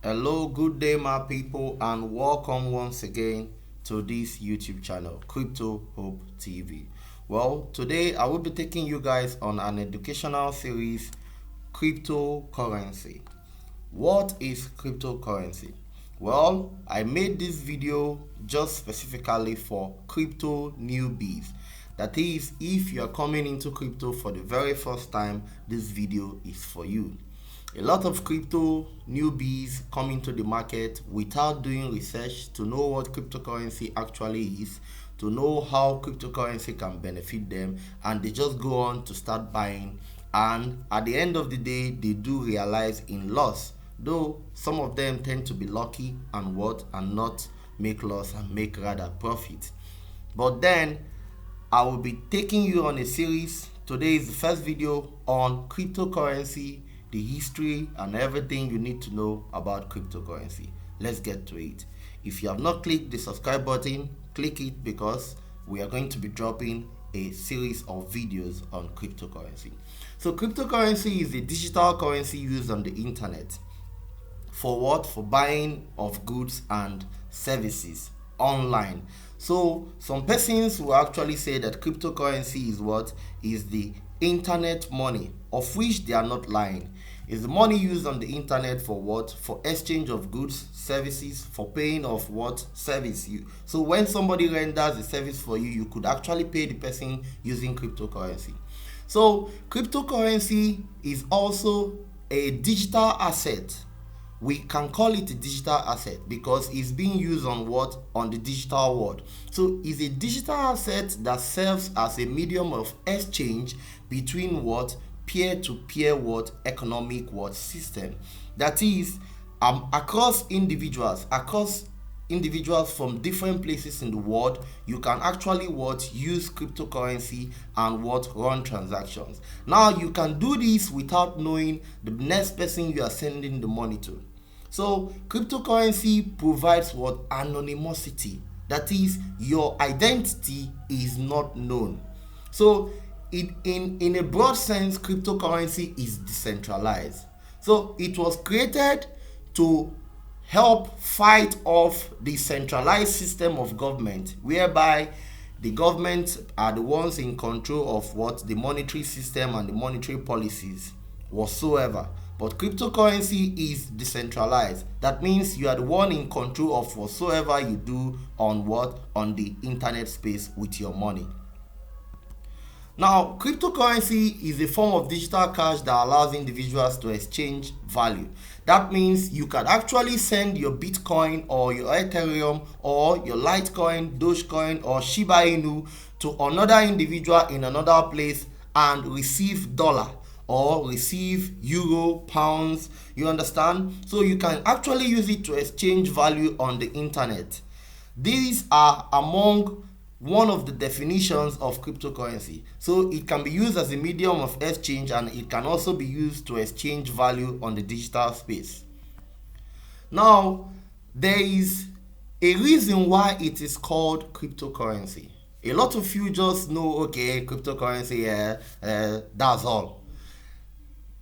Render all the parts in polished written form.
Hello, good day, my people, and welcome once again to this YouTube channel, Crypto Hope TV. Well, today I will be taking you guys on an educational series, cryptocurrency. What is cryptocurrency? Well, I made this video just specifically for crypto newbies. That is, if you are coming into crypto for the very first time, this video is for you. A lot of crypto newbies come into the market without doing research to know what cryptocurrency actually is, to know how cryptocurrency can benefit them, and they just go on to start buying, and at the end of the day they do realize in loss, though some of them tend to be lucky and not make loss and make rather profit. But then I will be taking you on a series. Today is the first video on cryptocurrency, the history and everything you need to know about cryptocurrency. Let's get to it. If you have not clicked the subscribe button, click it because we are going to be dropping a series of videos on cryptocurrency. So cryptocurrency is a digital currency used on the internet. For what? For buying of goods and services online. So some persons will actually say that cryptocurrency is what? Is the internet money, of which they are not lying. Is the money used on the internet for what? For exchange of goods, services, for paying of what? Service. So when somebody renders a service for you, you could actually pay the person using cryptocurrency. So cryptocurrency is also a digital asset. We can call it a digital asset because it's being used on what? On the digital world. So it's a digital asset that serves as a medium of exchange between what? Peer-to-peer what? Economic what? System. That is, across individuals from different places in the world, you can actually what? Use cryptocurrency and what? Run transactions. Now you can do this without knowing the next person you are sending the money to. So cryptocurrency provides what? Anonymity. That is, your identity is not known. So in a broad sense, cryptocurrency is decentralized. So it was created to help fight off the centralized system of government, whereby the government are the ones in control of what? The monetary system and the monetary policies whatsoever. But cryptocurrency is decentralized. That means you are the one in control of whatsoever you do on what? On the internet space with your money. Now, cryptocurrency is a form of digital cash that allows individuals to exchange value. That means you can actually send your Bitcoin or your Ethereum or your Litecoin, Dogecoin or Shiba Inu to another individual in another place and receive dollar or receive euro, pounds, you understand? So you can actually use it to exchange value on the internet. These are among one of the definitions of cryptocurrency. So it can be used as a medium of exchange and it can also be used to exchange value on the digital space. Now, there is a reason why it is called cryptocurrency. A lot of you just know, okay, cryptocurrency, that's all.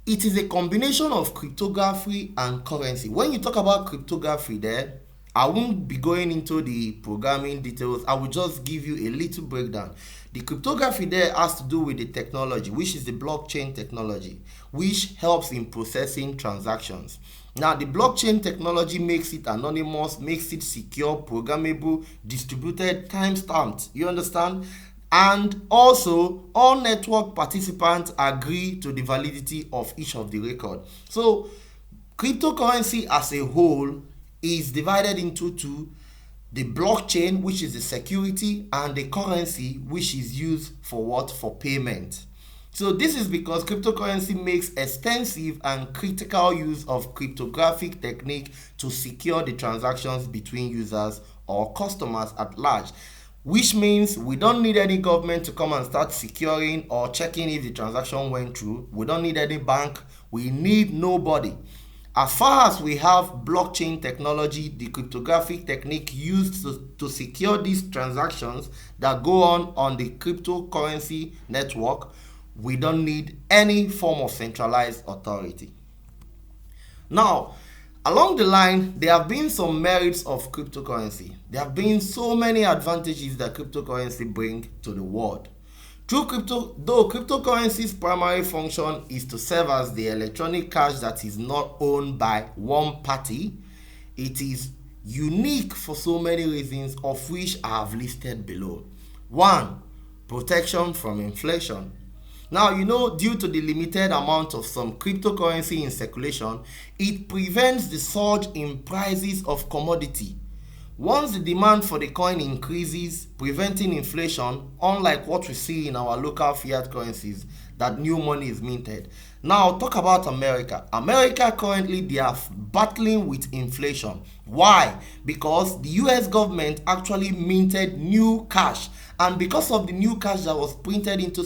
It is a combination of cryptography and currency. When you talk about cryptography there, I won't be going into the programming details. I will just give you a little breakdown. The cryptography there has to do with the technology, which is the blockchain technology, which helps in processing transactions. Now, the blockchain technology makes it anonymous, makes it secure, programmable, distributed, time-stamped. You understand? And also, all network participants agree to the validity of each of the record. So, cryptocurrency as a whole is divided into two: the blockchain, which is the security, and the currency, which is used for what? For payment. So this is because cryptocurrency makes extensive and critical use of cryptographic technique to secure the transactions between users or customers at large, which means we don't need any government to come and start securing or checking if the transaction went through. We don't need any bank. We need nobody. As far as we have blockchain technology, the cryptographic technique used to secure these transactions that go on the cryptocurrency network, we don't need any form of centralized authority. Now, Along the line, there have been some merits of cryptocurrency. There have been so many advantages that cryptocurrency bring to the world. Though cryptocurrency's primary function is to serve as the electronic cash that is not owned by one party, it is unique for so many reasons, of which I have listed below. 1. Protection from inflation. Now, due to the limited amount of some cryptocurrency in circulation, it prevents the surge in prices of commodity. Once the demand for the coin increases, preventing inflation, unlike what we see in our local fiat currencies, that new money is minted. Now, talk about America. America currently, they are battling with inflation. Why? Because the US government actually minted new cash. And because of the new cash that was printed into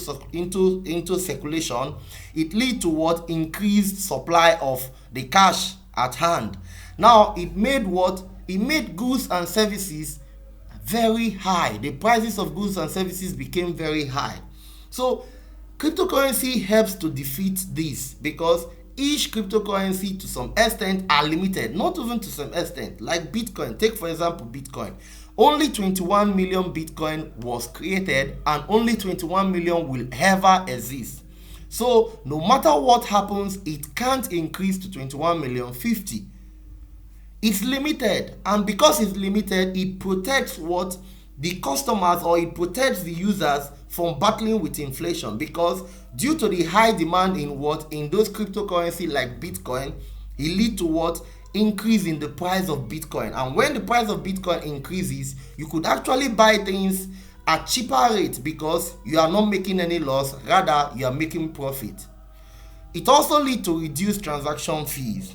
circulation, it led to what? Increased supply of the cash at hand. Now, it made what? It made goods and services very high. The prices of goods and services became very high. So, cryptocurrency helps to defeat this, because each cryptocurrency to some extent are limited, not even to some extent, like Bitcoin. Take for example Bitcoin. Only 21 million Bitcoin was created, and only 21 million will ever exist. So no matter what happens, it can't increase to 21 million 50. It's limited, and because it's limited, it protects what? The customers, or it protects the users from battling with inflation, because due to the high demand in those cryptocurrency like Bitcoin, it lead to what? Increase in the price of Bitcoin. And when the price of Bitcoin increases, you could actually buy things at cheaper rates, because you are not making any loss, rather you are making profit. It also leads to reduced transaction fees.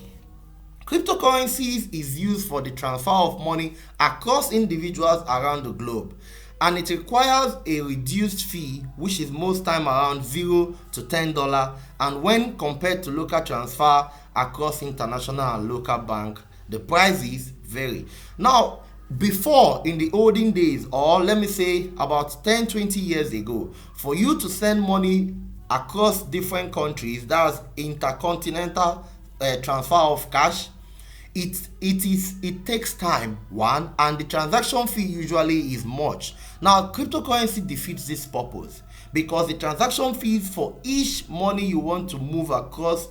Cryptocurrencies is used for the transfer of money across individuals around the globe, and it requires a reduced fee, which is most time around $0 to $10, and when compared to local transfer across international and local bank, the prices vary. Now, before, in the olden days, or let me say about 10-20 years ago, for you to send money across different countries, that's intercontinental transfer of cash, it takes time, one, and the transaction fee usually is much. Now, cryptocurrency defeats this purpose, because the transaction fees for each money you want to move across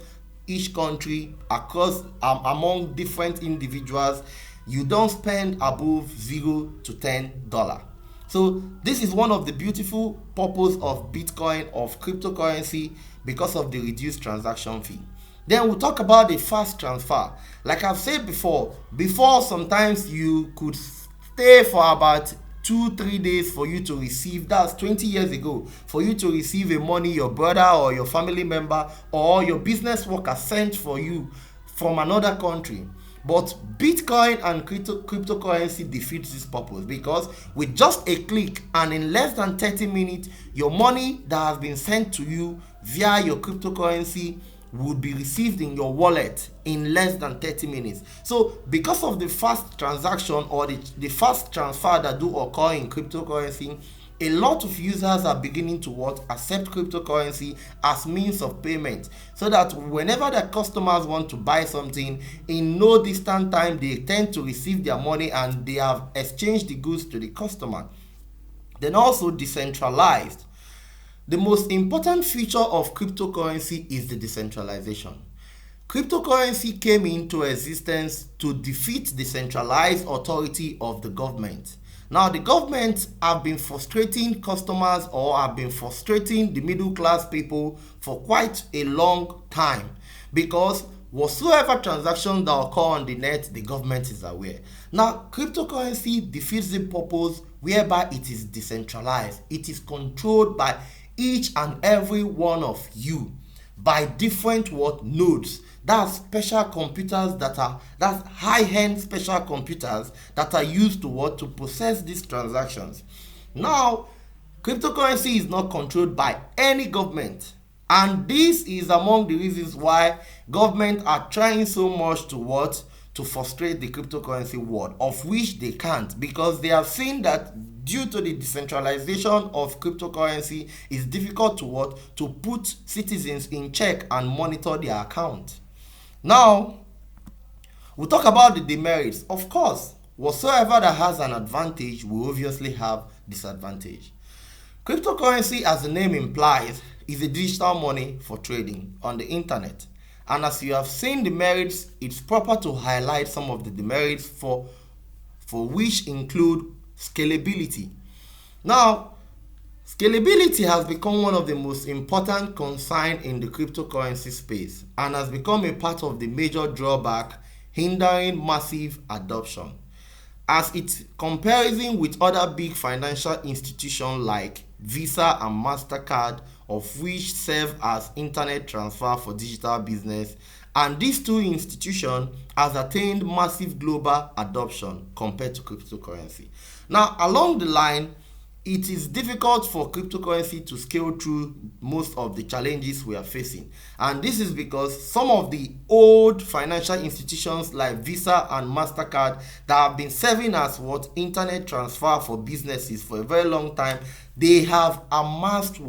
each country, across among different individuals, you don't spend above $0 to $10. So this is one of the beautiful purpose of Bitcoin, of cryptocurrency, because of the reduced transaction fee. Then we'll talk about the fast transfer. Like I've said before sometimes you could stay for about 2-3 days for you to receive. That's 20 years ago, for you to receive a money your brother or your family member or your business worker sent for you from another country. But Bitcoin and cryptocurrency defeats this purpose, because with just a click and in less than 30 minutes, your money that has been sent to you via your cryptocurrency would be received in your wallet in less than 30 minutes. So because of the fast transaction, or the fast transfer that do occur in cryptocurrency, a lot of users are beginning to accept cryptocurrency as means of payment, so that whenever their customers want to buy something, in no distant time they tend to receive their money and they have exchanged the goods to the customer. Then also decentralized. The most important feature of cryptocurrency is the decentralization. Cryptocurrency came into existence to defeat the centralized authority of the government. Now, the government have been frustrating customers, or have been frustrating the middle class people for quite a long time, because whatsoever transaction that occur on the net, the government is aware. Now, cryptocurrency defeats the purpose, whereby it is decentralized. It is controlled by each and every one of you by different nodes. That's special computers that's high-end special computers that are used to process these transactions. Now, cryptocurrency is not controlled by any government, and this is among the reasons why governments are trying so much to frustrate the cryptocurrency world, of which they can't, because they have seen that due to the decentralization of cryptocurrency, it's difficult to put citizens in check and monitor their account. Now, We'll talk about the demerits. Of course, whatsoever that has an advantage will obviously have disadvantage. Cryptocurrency, as the name implies, is a digital money for trading on the internet. And as you have seen the merits, it's proper to highlight some of the demerits for which include scalability. Now, scalability has become one of the most important concerns in the cryptocurrency space and has become a part of the major drawback hindering massive adoption. As its comparison with other big financial institutions like Visa and MasterCard, of which serve as internet transfer for digital business, and these two institutions has attained massive global adoption compared to cryptocurrency. Now, along the line, it is difficult for cryptocurrency to scale through most of the challenges we are facing. And this is because some of the old financial institutions like Visa and MasterCard that have been serving as internet transfer for businesses for a very long time, they have amassed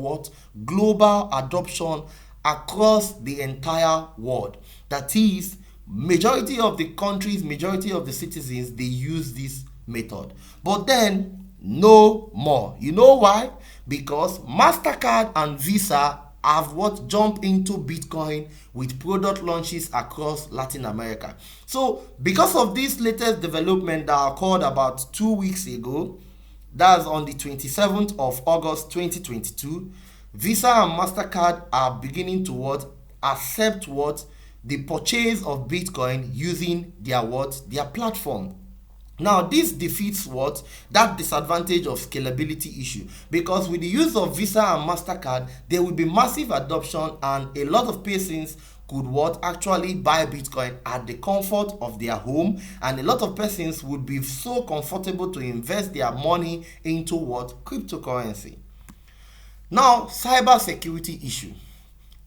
global adoption across the entire world. That is, majority of the countries, majority of the citizens, they use this method. But then, no more. You know why? Because MasterCard and Visa have jumped into Bitcoin with product launches across Latin America. So because of this latest development that occurred about 2 weeks ago, that's on the 27th of August 2022, Visa and MasterCard are beginning to accept the purchase of Bitcoin using their platform. Now, this defeats that disadvantage of scalability issue, because with the use of Visa and MasterCard, there will be massive adoption and a lot of persons could actually buy Bitcoin at the comfort of their home, and a lot of persons would be so comfortable to invest their money into cryptocurrency. Now, cyber security issue.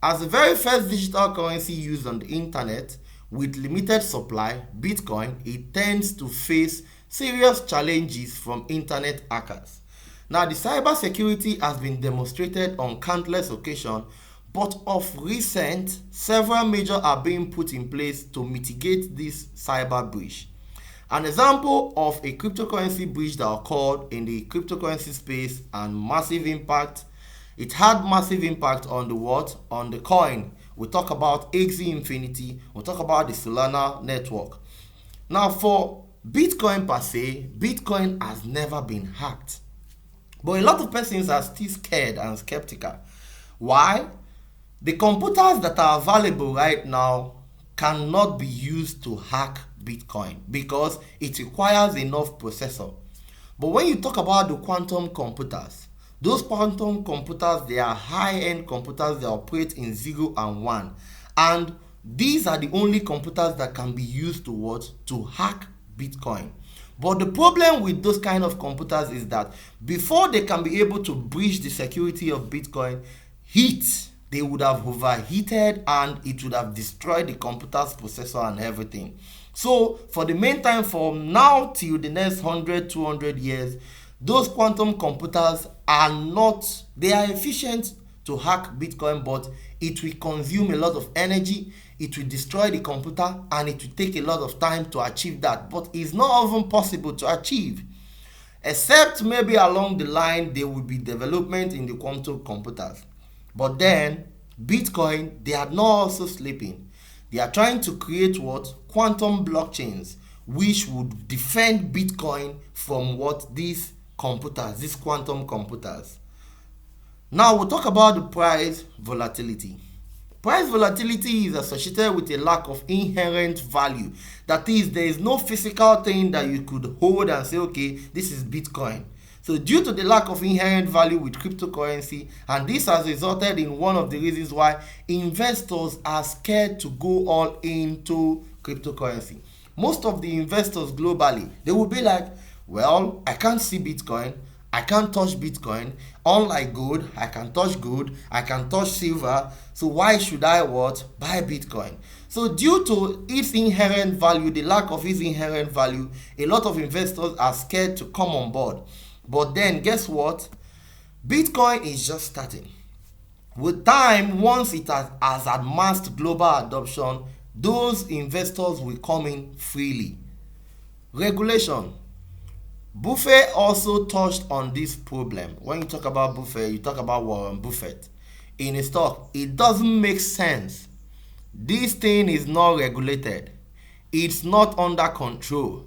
As the very first digital currency used on the internet, with limited supply, Bitcoin, it tends to face serious challenges from internet hackers. Now, the cyber security has been demonstrated on countless occasions, but of recent, several measures are being put in place to mitigate this cyber breach. An example of a cryptocurrency breach that occurred in the cryptocurrency space and massive impact, it had massive impact on the coin. We talk about Axie Infinity, we talk about the Solana network. Now, for Bitcoin per se, Bitcoin has never been hacked. But a lot of persons are still scared and skeptical. Why? The computers that are available right now cannot be used to hack Bitcoin because it requires enough processor. But when you talk about the quantum computers, those quantum computers, they are high-end computers that operate in 0 and 1. And these are the only computers that can be used to hack Bitcoin. But the problem with those kind of computers is that before they can be able to breach the security of Bitcoin, they would have overheated and it would have destroyed the computer's processor and everything. So for the meantime, from now till the next 100, 200 years, those quantum computers they are efficient to hack Bitcoin, but it will consume a lot of energy, it will destroy the computer, and it will take a lot of time to achieve that. But it's not even possible to achieve, except maybe along the line there will be development in the quantum computers. But then Bitcoin, they are not also sleeping. They are trying to create quantum blockchains, which would defend Bitcoin from these quantum computers. Now we'll talk about the price volatility. Price volatility is associated with a lack of inherent value. That is, there is no physical thing that you could hold and say, okay, this is Bitcoin. So due to the lack of inherent value with cryptocurrency, and this has resulted in one of the reasons why investors are scared to go all into cryptocurrency. Most of the investors globally, they will be like, well, I can't see Bitcoin, I can't touch Bitcoin. Unlike gold, I can touch gold, I can touch silver. So why should I buy Bitcoin? So due to its inherent value, the lack of its inherent value, a lot of investors are scared to come on board. But then guess what? Bitcoin is just starting. With time, once it has amassed global adoption, those investors will come in freely. Regulation. Buffett also touched on this problem. When you talk about Buffett, you talk about Warren Buffett. In a stock, it doesn't make sense. This thing is not regulated. It's not under control.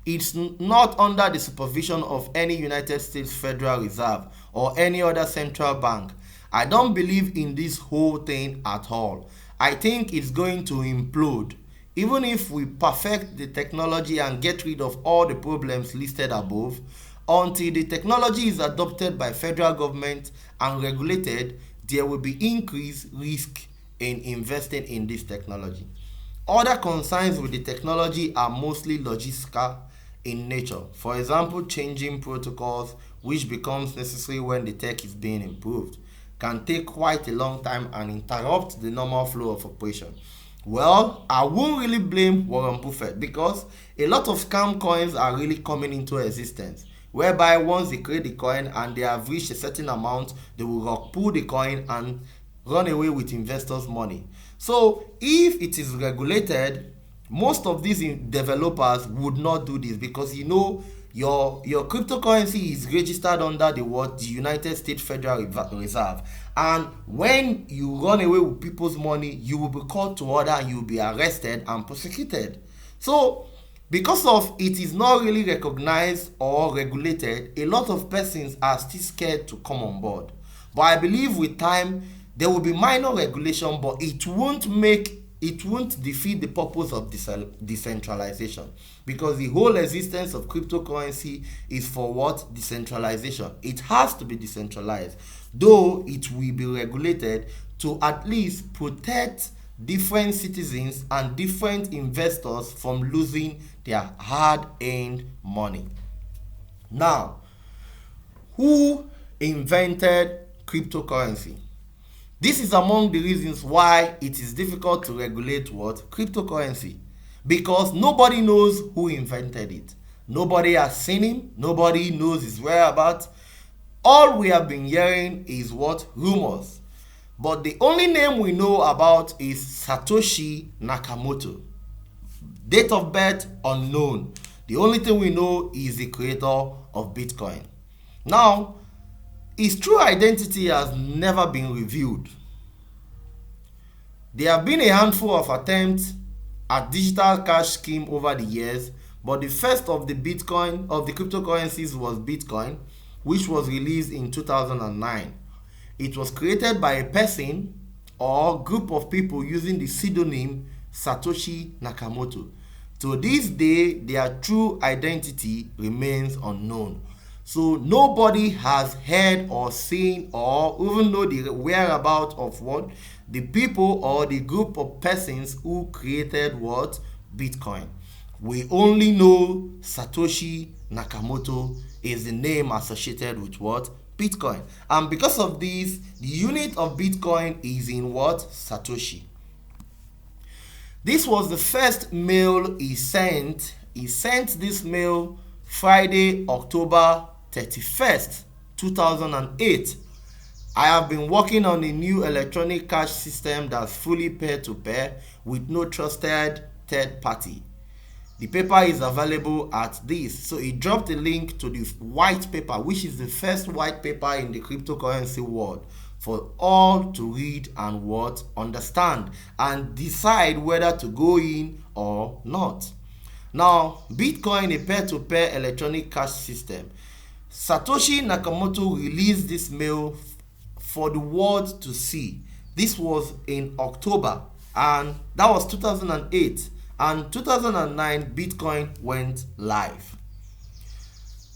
It's not under the supervision of any United States Federal Reserve or any other central bank. I don't believe in this whole thing at all. I think it's going to implode. Even if we perfect the technology and get rid of all the problems listed above, until the technology is adopted by federal government and regulated, there will be increased risk in investing in this technology. Other concerns with the technology are mostly logistical in nature. For example, changing protocols, which becomes necessary when the tech is being improved, can take quite a long time and interrupt the normal flow of operation. Well, I won't really blame Warren Buffett because a lot of scam coins are really coming into existence, whereby once they create the coin and they have reached a certain amount, they will rug pull the coin and run away with investors' money. So if it is regulated, most of these developers would not do this because you know your cryptocurrency is registered under the United States Federal Reserve, and when you run away with people's money, you will be called to order and you will be arrested and prosecuted. So because of it is not really recognized or regulated, a lot of persons are still scared to come on board. But I believe with time there will be minor regulation, but it won't defeat the purpose of decentralization, because the whole existence of cryptocurrency is for what? Decentralization. It has to be decentralized, though it will be regulated to at least protect different citizens and different investors from losing their hard-earned money. Now, who invented cryptocurrency? This is among the reasons why it is difficult to regulate what? Cryptocurrency. Because nobody knows who invented it. Nobody has seen him. Nobody knows his whereabouts. All we have been hearing is what? Rumors. But the only name we know about is Satoshi Nakamoto. Date of birth unknown. The only thing we know is the creator of Bitcoin. Now, his true identity has never been revealed. There have been a handful of attempts at digital cash scheme over the years, but the first of the cryptocurrencies was Bitcoin, which was released in 2009. It was created by a person or group of people using the pseudonym Satoshi Nakamoto. To this day, their true identity remains unknown. So nobody has heard or seen or even know the whereabouts of what? The people or the group of persons who created what? Bitcoin. We only know Satoshi Nakamoto is the name associated with what? Bitcoin. And because of this, the unit of Bitcoin is in what? Satoshi. This was the first mail he sent. He sent this mail Friday, October 31st, 2008. I have been working on a new electronic cash system that's fully peer-to-peer with no trusted third party. The paper is available at this. So he dropped a link to the white paper, which is the first white paper in the cryptocurrency world, for all to read and what? Understand and decide whether to go in or not. Now, Bitcoin, a peer-to-peer electronic cash system. Satoshi Nakamoto released this mail for the world to see. This was in October, and that was 2008. And 2009, Bitcoin went live.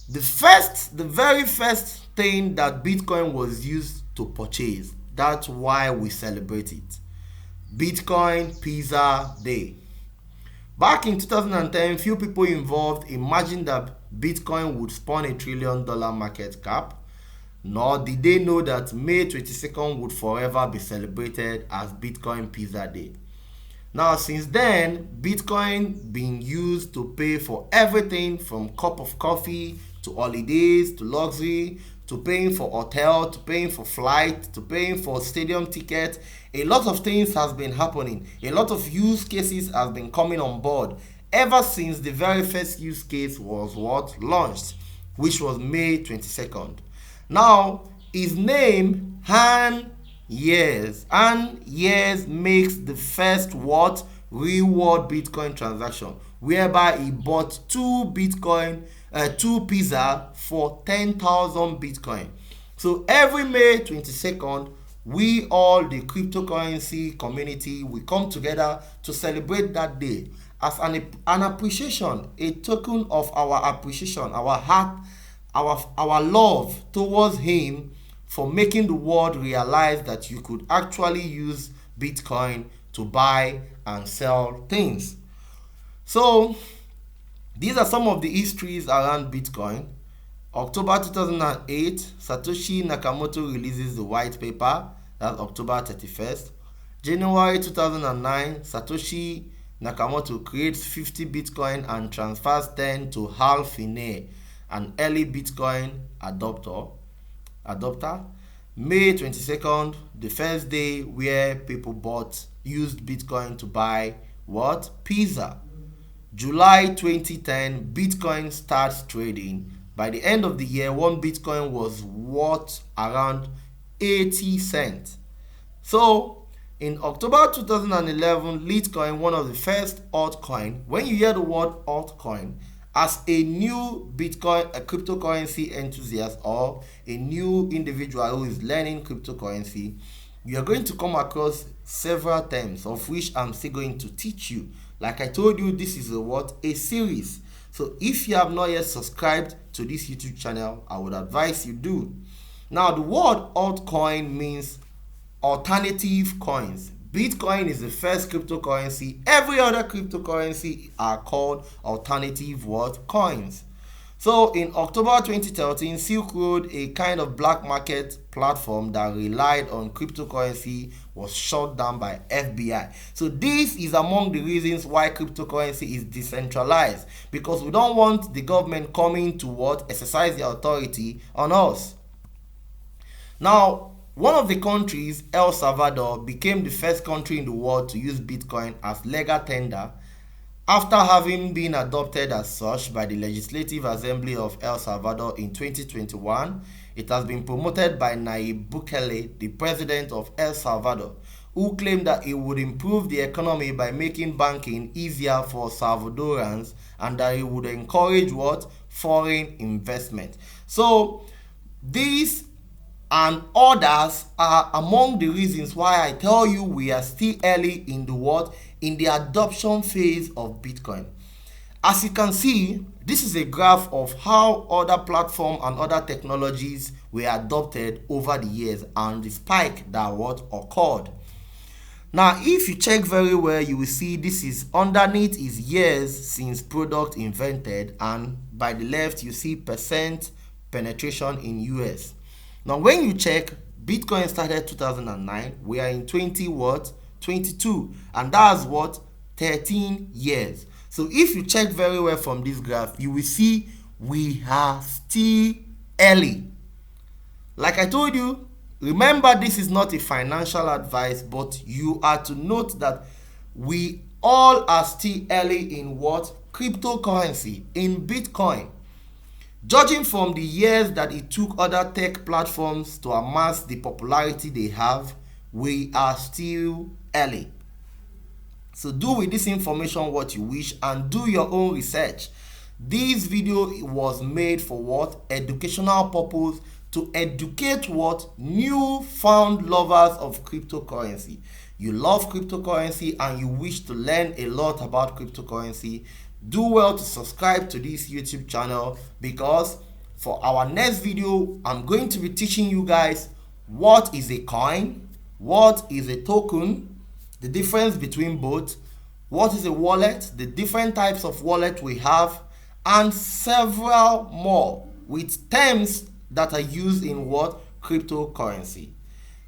The very first thing that Bitcoin was used to purchase, that's why we celebrate it. Bitcoin Pizza Day. Back in 2010, few people involved imagined that Bitcoin would spawn $1 trillion market cap, nor did they know that May 22nd would forever be celebrated as Bitcoin Pizza Day. Now, since then, Bitcoin being used to pay for everything from cup of coffee to holidays to luxury to paying for hotel, to paying for flight, to paying for stadium ticket. A lot of things has been happening. A lot of use cases has been coming on board ever since the very first use case was what launched, which was May 22nd. Now, his name, Han Years. Han Years makes the first what? Real world Bitcoin transaction, whereby he bought two pizza for 10,000 Bitcoin. So every May 22nd, we all, the cryptocurrency community, we come together to celebrate that day as an appreciation, a token of our appreciation, our heart, our love towards him for making the world realize that you could actually use Bitcoin to buy and sell things. So these are some of the histories around Bitcoin. October 2008, Satoshi Nakamoto releases the white paper. That's October 31st. January 2009, Satoshi Nakamoto creates 50 Bitcoin and transfers 10 to Hal Finney, an early Bitcoin adopter. May 22nd, the first day where people used Bitcoin to buy what? Pizza. July 2010, Bitcoin starts trading. By the end of the year, one Bitcoin was worth around 80 cents. So, in October 2011, Litecoin, one of the first altcoin, when you hear the word altcoin, as a new Bitcoin, a cryptocurrency enthusiast, or a new individual who is learning cryptocurrency, you are going to come across several terms, of which I'm still going to teach you. Like I told you, this is a series. So if you have not yet subscribed to this YouTube channel, I would advise you do. Now, the word altcoin means alternative coins. Bitcoin is the first cryptocurrency. Every other cryptocurrency are called alternative coins. So in October 2013, Silk Road, a kind of black market platform that relied on cryptocurrency, was shut down by FBI. So this is among the reasons why cryptocurrency is decentralized, because we don't want the government coming to exercise the authority on us. Now, one of the countries, El Salvador, became the first country in the world to use Bitcoin as legal tender after having been adopted as such by the Legislative Assembly of El Salvador in 2021. It has been promoted by Nayib Bukele, the president of El Salvador, who claimed that it would improve the economy by making banking easier for Salvadorans and that it would encourage foreign investment. So these and others are among the reasons why I tell you we are still early in the adoption phase of Bitcoin. As you can see, this is a graph of how other platforms and other technologies were adopted over the years and the spike that occurred. Now, if you check very well, you will see this is underneath is years since product invented, and by the left you see percent penetration in US. Now, when you check, Bitcoin started 2009, we are in 22, and that's 13 years. So if you check very well from this graph, you will see we are still early. Like I told you, remember, this is not a financial advice, but you are to note that we all are still early in cryptocurrency, in Bitcoin. Judging from the years that it took other tech platforms to amass the popularity they have, we are still early. So do with this information what you wish and do your own research. This video was made for educational purpose, to educate newfound lovers of cryptocurrency. You love cryptocurrency and you wish to learn a lot about cryptocurrency, do well to subscribe to this YouTube channel, because for our next video, I'm going to be teaching you guys what is a coin, what is a token, the difference between both, what is a wallet, the different types of wallet we have, and several more with terms that are used in cryptocurrency.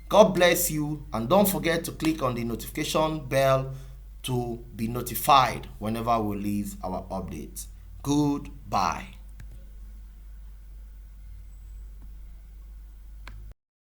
God bless you, and don't forget to click on the notification bell to be notified whenever we release our updates. Goodbye.